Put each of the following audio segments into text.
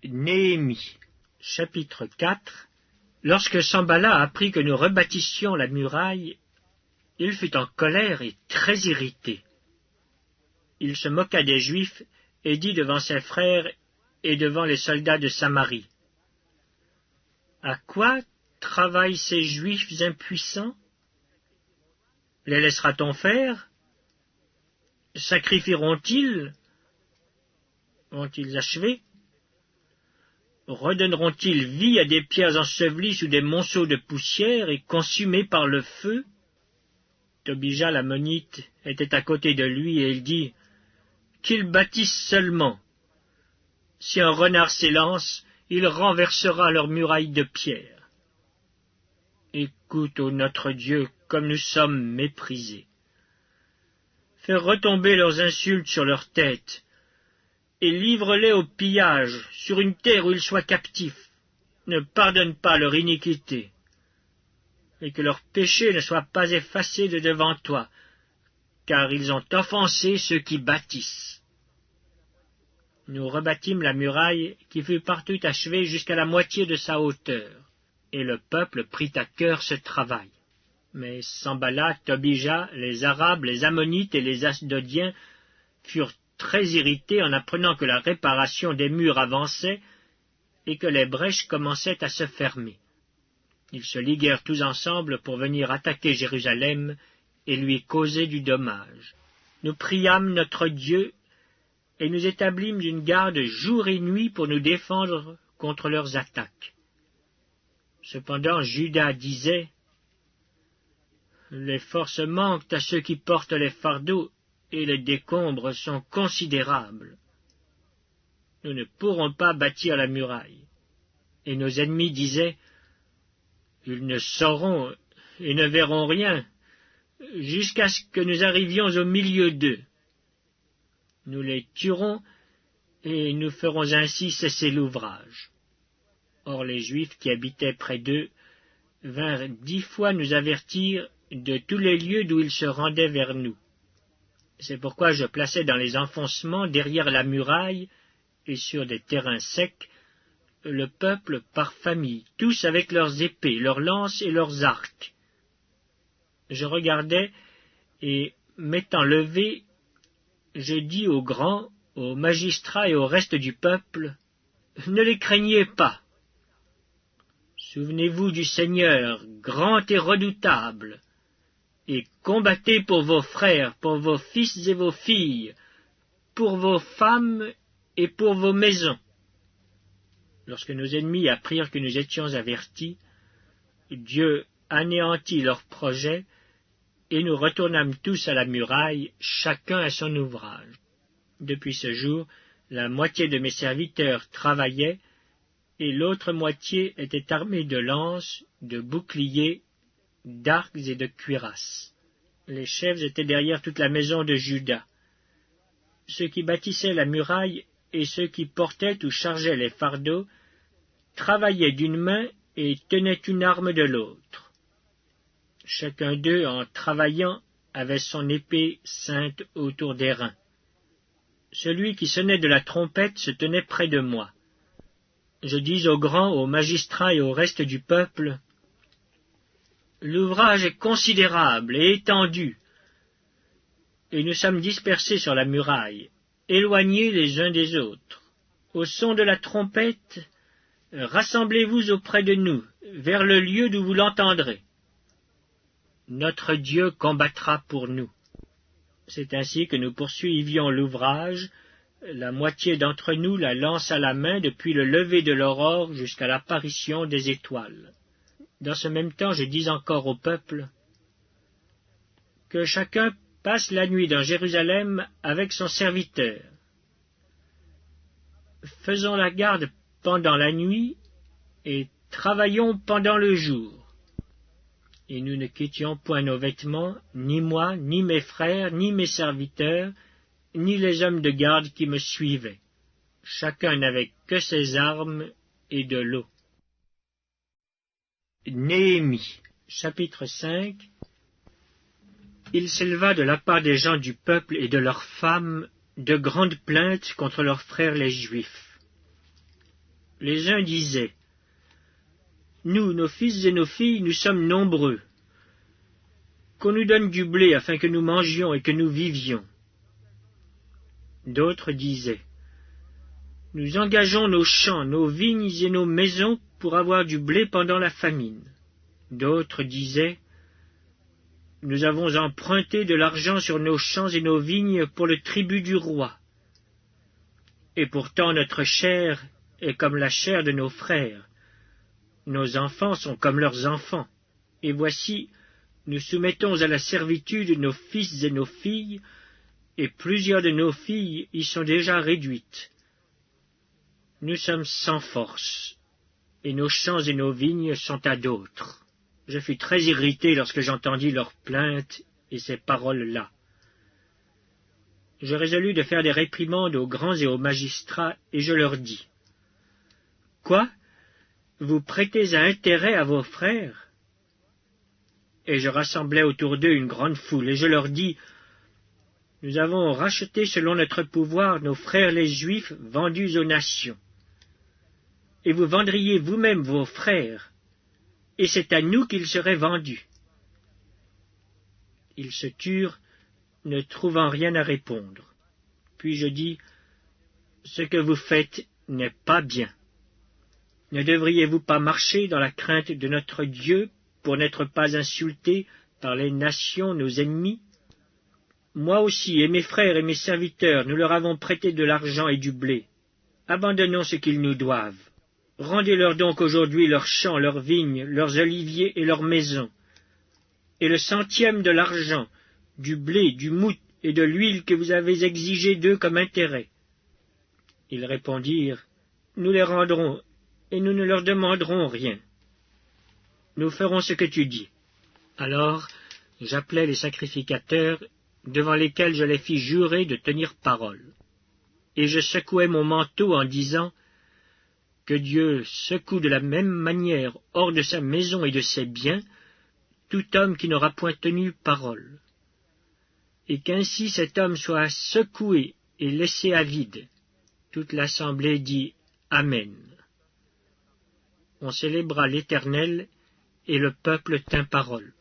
Néhémie, chapitre 4. Lorsque Sanballat apprit que nous rebâtissions la muraille, il fut en colère et très irrité. Il se moqua des Juifs et dit devant ses frères et devant les soldats de Samarie: À quoi travaillent ces Juifs impuissants? Les laissera-t-on faire? Sacrifieront-ils? Vont-ils achever? Redonneront-ils vie à des pierres ensevelies sous des monceaux de poussière et consumées par le feu? Tobija l'ammonite était à côté de lui, et il dit: Qu'ils bâtissent seulement. Si un renard s'élance, il renversera leurs murailles de pierre. Écoute, ô notre Dieu, comme nous sommes méprisés. Fais retomber leurs insultes sur leurs têtes, et livre-les au pillage sur une terre où ils soient captifs. Ne pardonne pas leur iniquité, et que leurs péchés ne soient pas effacés de devant toi, car ils ont offensé ceux qui bâtissent. Nous rebâtîmes la muraille qui fut partout achevée jusqu'à la moitié de sa hauteur, et le peuple prit à cœur ce travail. Mais Sanballat, Tobija, les Arabes, les Ammonites et les Asdodiens furent très irrités en apprenant que la réparation des murs avançait et que les brèches commençaient à se fermer. Ils se liguèrent tous ensemble pour venir attaquer Jérusalem et lui causer du dommage. Nous priâmes notre Dieu et nous établîmes une garde jour et nuit pour nous défendre contre leurs attaques. Cependant, Juda disait: Les forces manquent à ceux qui portent les fardeaux, et les décombres sont considérables. Nous ne pourrons pas bâtir la muraille. Et nos ennemis disaient: Ils ne sauront et ne verront rien, jusqu'à ce que nous arrivions au milieu d'eux. Nous les tuerons, et nous ferons ainsi cesser l'ouvrage. Or les Juifs qui habitaient près d'eux vinrent 10 fois nous avertir de tous les lieux d'où ils se rendaient vers nous. C'est pourquoi je plaçai dans les enfoncements derrière la muraille et sur des terrains secs le peuple par famille, tous avec leurs épées, leurs lances et leurs arcs. Je regardai, et, m'étant levé, je dis aux grands, aux magistrats et au reste du peuple: Ne les craignez pas. Souvenez-vous du Seigneur, grand et redoutable, et combattez pour vos frères, pour vos fils et vos filles, pour vos femmes et pour vos maisons. Lorsque nos ennemis apprirent que nous étions avertis, Dieu anéantit leurs projets, et nous retournâmes tous à la muraille, chacun à son ouvrage. Depuis ce jour, la moitié de mes serviteurs travaillaient, et l'autre moitié était armée de lances, de boucliers, d'arcs et de cuirasses. Les chefs étaient derrière toute la maison de Juda. Ceux qui bâtissaient la muraille et ceux qui portaient ou chargeaient les fardeaux travaillaient d'une main et tenaient une arme de l'autre. Chacun d'eux, en travaillant, avait son épée ceinte autour des reins. Celui qui sonnait de la trompette se tenait près de moi. Je dis aux grands, aux magistrats et au reste du peuple: L'ouvrage est considérable et étendu, et nous sommes dispersés sur la muraille, éloignés les uns des autres. Au son de la trompette, rassemblez-vous auprès de nous, vers le lieu d'où vous l'entendrez. Notre Dieu combattra pour nous. C'est ainsi que nous poursuivions l'ouvrage, la moitié d'entre nous la lance à la main depuis le lever de l'aurore jusqu'à l'apparition des étoiles. Dans ce même temps, je dis encore au peuple: Que chacun passe la nuit dans Jérusalem avec son serviteur. Faisons la garde pendant la nuit et travaillons pendant le jour. Et nous ne quittions point nos vêtements, ni moi, ni mes frères, ni mes serviteurs, ni les hommes de garde qui me suivaient. Chacun n'avait que ses armes et de l'eau. Néhémie, chapitre 5. Il s'éleva de la part des gens du peuple et de leurs femmes de grandes plaintes contre leurs frères les Juifs. Les uns disaient, « Nous, nos fils et nos filles, nous sommes nombreux. Qu'on nous donne du blé afin que nous mangions et que nous vivions. » D'autres disaient, « Nous engageons nos champs, nos vignes et nos maisons pour avoir du blé pendant la famine. » D'autres disaient, « Nous avons emprunté de l'argent sur nos champs et nos vignes pour le tribut du roi. Et pourtant notre chair est comme la chair de nos frères. Nos enfants sont comme leurs enfants. Et voici, nous soumettons à la servitude nos fils et nos filles, et plusieurs de nos filles y sont déjà réduites. Nous sommes sans force, et nos champs et nos vignes sont à d'autres. » Je fus très irrité lorsque j'entendis leurs plaintes et ces paroles-là. Je résolus de faire des réprimandes aux grands et aux magistrats, et je leur dis, « Quoi? Vous prêtez un intérêt à vos frères? » Et je rassemblai autour d'eux une grande foule, et je leur dis, « Nous avons racheté selon notre pouvoir nos frères les Juifs vendus aux nations. Et vous vendriez vous-même vos frères, et c'est à nous qu'ils seraient vendus. » Ils se turent, ne trouvant rien à répondre. Puis je dis, « Ce que vous faites n'est pas bien. Ne devriez-vous pas marcher dans la crainte de notre Dieu pour n'être pas insultés par les nations, nos ennemis? Moi aussi, et mes frères et mes serviteurs, nous leur avons prêté de l'argent et du blé. Abandonnons ce qu'ils nous doivent. Rendez-leur donc aujourd'hui leurs champs, leurs vignes, leurs oliviers et leurs maisons. Et le centième de l'argent, du blé, du moût et de l'huile que vous avez exigé d'eux comme intérêt. » Ils répondirent, « Nous les rendrons, et nous ne leur demanderons rien. Nous ferons ce que tu dis. » Alors j'appelai les sacrificateurs, devant lesquels je les fis jurer de tenir parole. Et je secouai mon manteau en disant, « Que Dieu secoue de la même manière hors de sa maison et de ses biens tout homme qui n'aura point tenu parole. Et qu'ainsi cet homme soit secoué et laissé à vide. » Toute l'assemblée dit « Amen. » On célébra l'Éternel, et le peuple tint parole.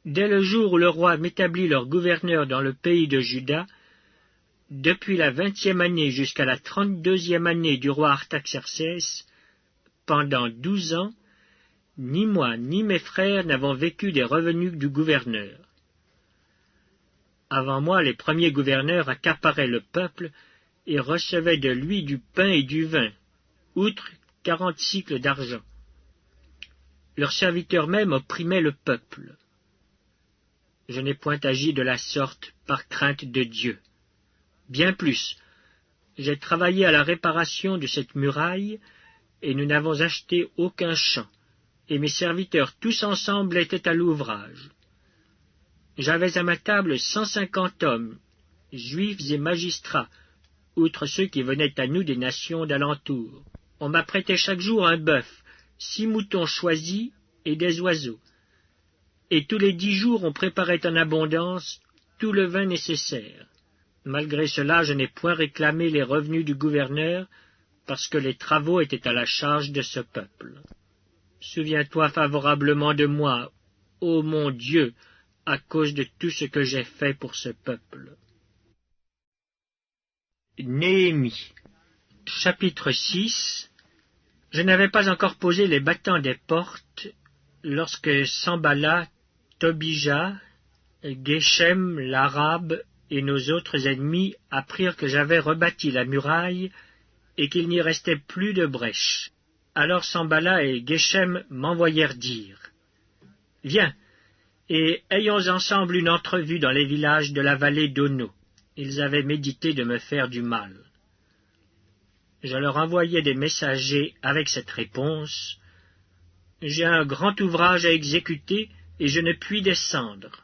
Dès le jour où le roi m'établit leur gouverneur dans le pays de Juda, depuis la 20e année jusqu'à la 32e année du roi Artaxercès, pendant 12 ans, ni moi ni mes frères n'avons vécu des revenus du gouverneur. Avant moi, les premiers gouverneurs accaparaient le peuple et recevaient de lui du pain et du vin, outre 40 sicles d'argent. Leurs serviteurs même opprimaient le peuple. Je n'ai point agi de la sorte par crainte de Dieu. Bien plus, j'ai travaillé à la réparation de cette muraille, et nous n'avons acheté aucun champ, et mes serviteurs tous ensemble étaient à l'ouvrage. J'avais à ma table 150 hommes, juifs et magistrats, outre ceux qui venaient à nous des nations d'alentour. On m'apprêtait chaque jour un bœuf, 6 moutons choisis et des oiseaux. Et tous les 10 jours on préparait en abondance tout le vin nécessaire. Malgré cela, je n'ai point réclamé les revenus du gouverneur, parce que les travaux étaient à la charge de ce peuple. Souviens-toi favorablement de moi, ô mon Dieu, à cause de tout ce que j'ai fait pour ce peuple. Néhémie, chapitre 6. Je n'avais pas encore posé les battants des portes, lorsque Sanballat, Tobija, Geshem, l'Arabe, et nos autres ennemis apprirent que j'avais rebâti la muraille et qu'il n'y restait plus de brèche. Alors Sanballat et Geshem m'envoyèrent dire, « Viens, et ayons ensemble une entrevue dans les villages de la vallée d'Ono. » Ils avaient médité de me faire du mal. Je leur envoyai des messagers avec cette réponse, « J'ai un grand ouvrage à exécuter et je ne puis descendre.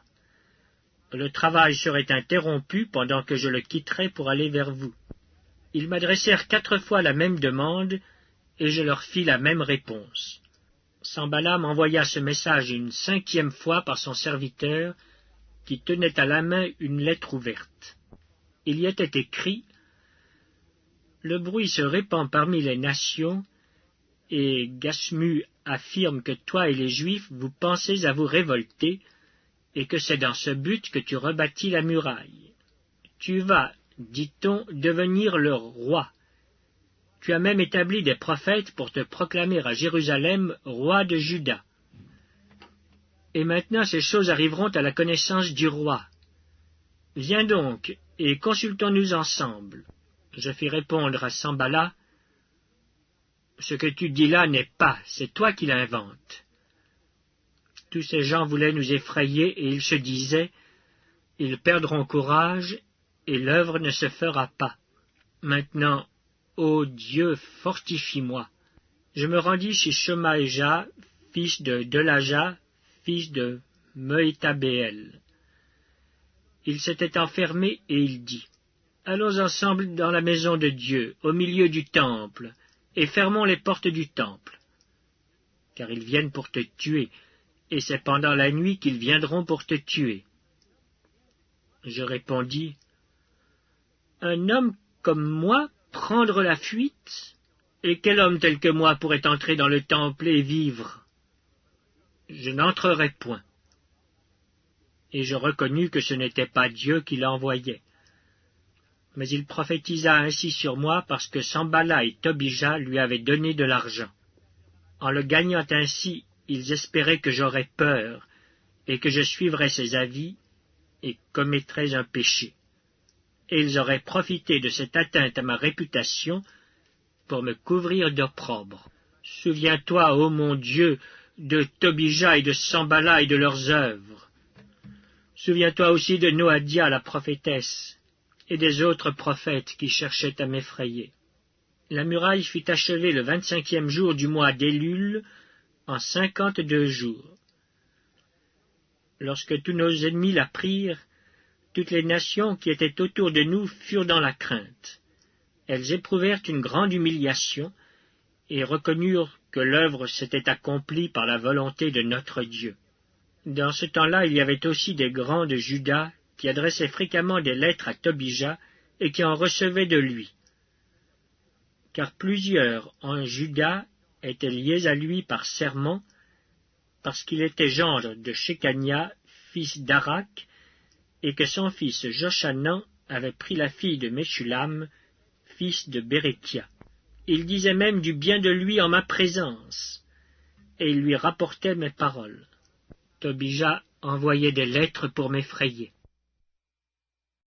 Le travail serait interrompu pendant que je le quitterais pour aller vers vous. » Ils m'adressèrent 4 fois la même demande, et je leur fis la même réponse. Sanballat m'envoya ce message une 5e fois par son serviteur, qui tenait à la main une lettre ouverte. Il y était écrit « Le bruit se répand parmi les nations, et Gashmu affirme que toi et les Juifs vous pensez à vous révolter, et que c'est dans ce but que tu rebâtis la muraille. Tu vas, dit-on, devenir leur roi. Tu as même établi des prophètes pour te proclamer à Jérusalem roi de Juda. Et maintenant ces choses arriveront à la connaissance du roi. Viens donc, et consultons-nous ensemble. Je fis répondre à Sanballat, ce que tu dis là n'est pas, c'est toi qui l'inventes. Tous ces gens voulaient nous effrayer, et ils se disaient, ils perdront courage, et l'œuvre ne se fera pas. Maintenant, ô Dieu, fortifie-moi. Je me rendis chez Shemaïja, fils de Delaja, fils de Mehétabéel. Il s'était enfermé, et il dit, allons ensemble dans la maison de Dieu, au milieu du temple, et fermons les portes du temple. Car ils viennent pour te tuer, et c'est pendant la nuit qu'ils viendront pour te tuer. Je répondis, un homme comme moi prendre la fuite? Et quel homme tel que moi pourrait entrer dans le temple et vivre? Je n'entrerai point. Et je reconnus que ce n'était pas Dieu qui l'envoyait. Mais il prophétisa ainsi sur moi parce que Sanballat et Tobija lui avaient donné de l'argent. En le gagnant ainsi, ils espéraient que j'aurais peur, et que je suivrais ses avis, et commettrais un péché. Et ils auraient profité de cette atteinte à ma réputation pour me couvrir d'opprobre. Souviens-toi, ô mon Dieu, de Tobija et de Sanballat et de leurs œuvres. Souviens-toi aussi de Noadia la prophétesse, et des autres prophètes qui cherchaient à m'effrayer. La muraille fut achevée le 25e jour du mois d'Élul, en 52 jours. Lorsque tous nos ennemis la prirent, toutes les nations qui étaient autour de nous furent dans la crainte. Elles éprouvèrent une grande humiliation, et reconnurent que l'œuvre s'était accomplie par la volonté de notre Dieu. Dans ce temps-là, il y avait aussi des grands de Juda qui adressaient fréquemment des lettres à Tobija et qui en recevaient de lui. Car plusieurs en Juda étaient liés à lui par serment, parce qu'il était gendre de Shekania, fils d'Arak, et que son fils Joshanan avait pris la fille de Meshulam, fils de Bérékia. Il disait même du bien de lui en ma présence, et il lui rapportait mes paroles. Tobija envoyait des lettres pour m'effrayer.